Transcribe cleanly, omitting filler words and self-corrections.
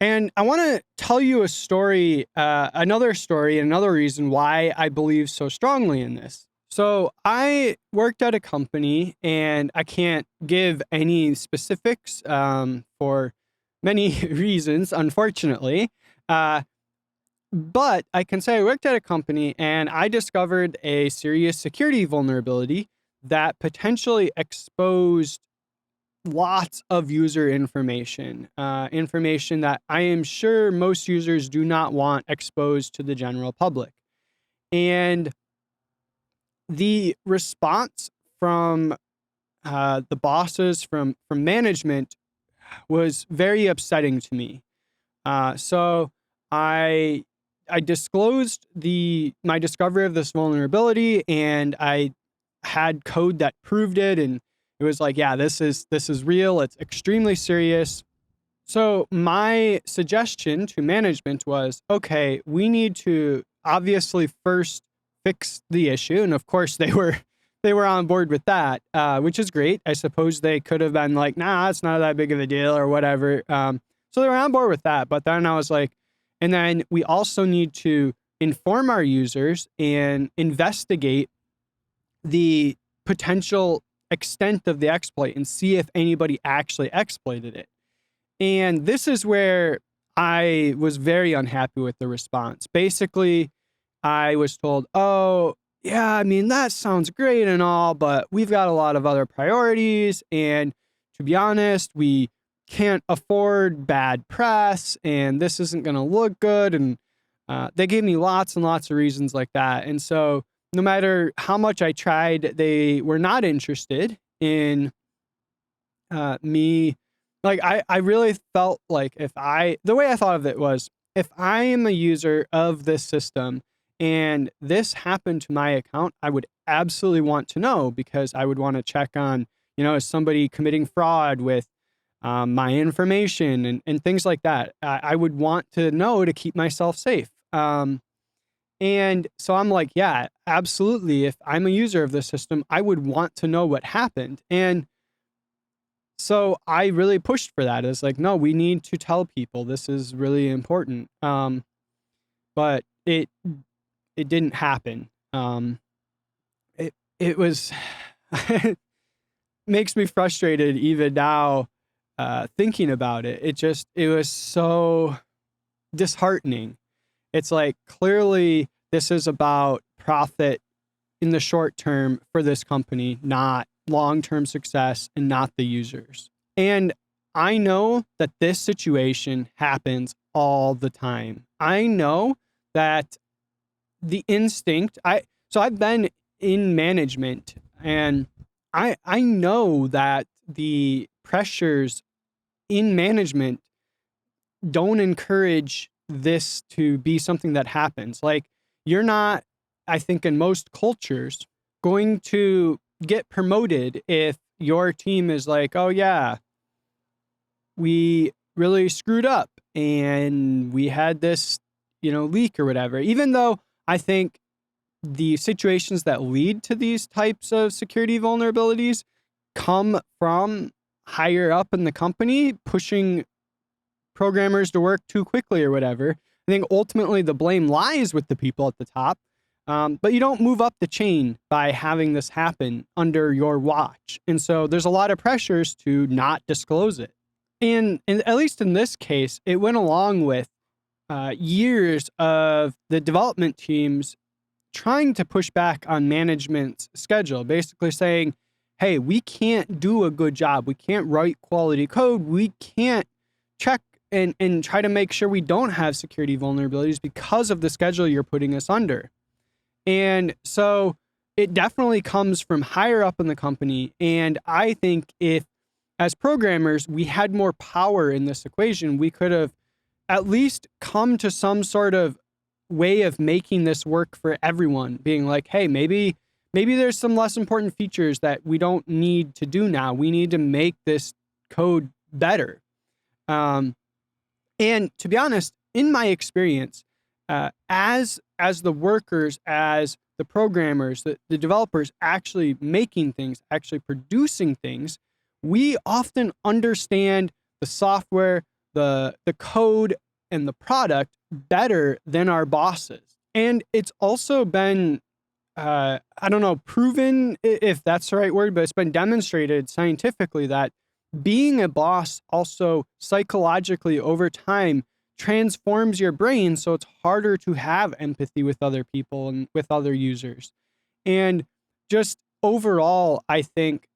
And I want to tell you a story, another reason why I believe so strongly in this. So I worked at a company, and I can't give any specifics for many reasons, unfortunately. Uh, but I can say I worked at a company, and I discovered a serious security vulnerability that potentially exposed lots of user information, information that I am sure most users do not want exposed to the general public. And the response from the bosses, from management, was very upsetting to me. So I I disclosed my discovery of this vulnerability, and I had code that proved it, and it was like, yeah, this is real. It's extremely serious. So my suggestion to management was, okay, we need to obviously first fix the issue, and of course they were on board with that, which is great. I suppose they could have been like, nah, it's not that big of a deal or whatever. So they were on board with that. But then I was like, and then we also need to inform our users and investigate the potential extent of the exploit and see if anybody actually exploited it. And this is where I was very unhappy with the response. Basically, I was told, oh, yeah, I mean, that sounds great and all, but we've got a lot of other priorities. And to be honest, we can't afford bad press, and this isn't going to look good. And they gave me lots and lots of reasons like that. And so, no matter how much I tried, they were not interested in me. Like, I really felt like the way I thought of it was, if I am a user of this system and this happened to my account, I would absolutely want to know, because I would want to check on, is somebody committing fraud with my information and things like that. I would want to know to keep myself safe. And so I'm like, yeah, absolutely. If I'm a user of this system, I would want to know what happened. And so I really pushed for that. It's like, no, we need to tell people, this is really important. But it didn't happen. It was it makes me frustrated even now, thinking about it. It was so disheartening. It's like, clearly this is about profit in the short term for this company, not long-term success and not the users. And I know that this situation happens all the time. I know that the instinct, I've been in management, and I know that the pressures in management don't encourage this to be something that happens. Like, you're not, I think, in most cultures, going to get promoted if your team is like, oh yeah, we really screwed up and we had this, leak or whatever. Even though I think the situations that lead to these types of security vulnerabilities come from higher up in the company pushing programmers to work too quickly or whatever. I think ultimately the blame lies with the people at the top. But you don't move up the chain by having this happen under your watch. And so there's a lot of pressures to not disclose it. And at least in this case, it went along with years of the development teams trying to push back on management's schedule, basically saying, hey, we can't do a good job. We can't write quality code. We can't check and try to make sure we don't have security vulnerabilities because of the schedule you're putting us under. And so it definitely comes from higher up in the company. And I think if, as programmers, we had more power in this equation, we could have at least come to some sort of way of making this work for everyone, being like, hey, maybe there's some less important features that we don't need to do now. We need to make this code better. And to be honest, in my experience, as the workers, as the programmers, the developers actually making things, actually producing things, we often understand the software the code and the product better than our bosses. And it's also been, I don't know, proven, if that's the right word, but it's been demonstrated scientifically that being a boss also psychologically over time transforms your brain, so it's harder to have empathy with other people and with other users. And just overall, I think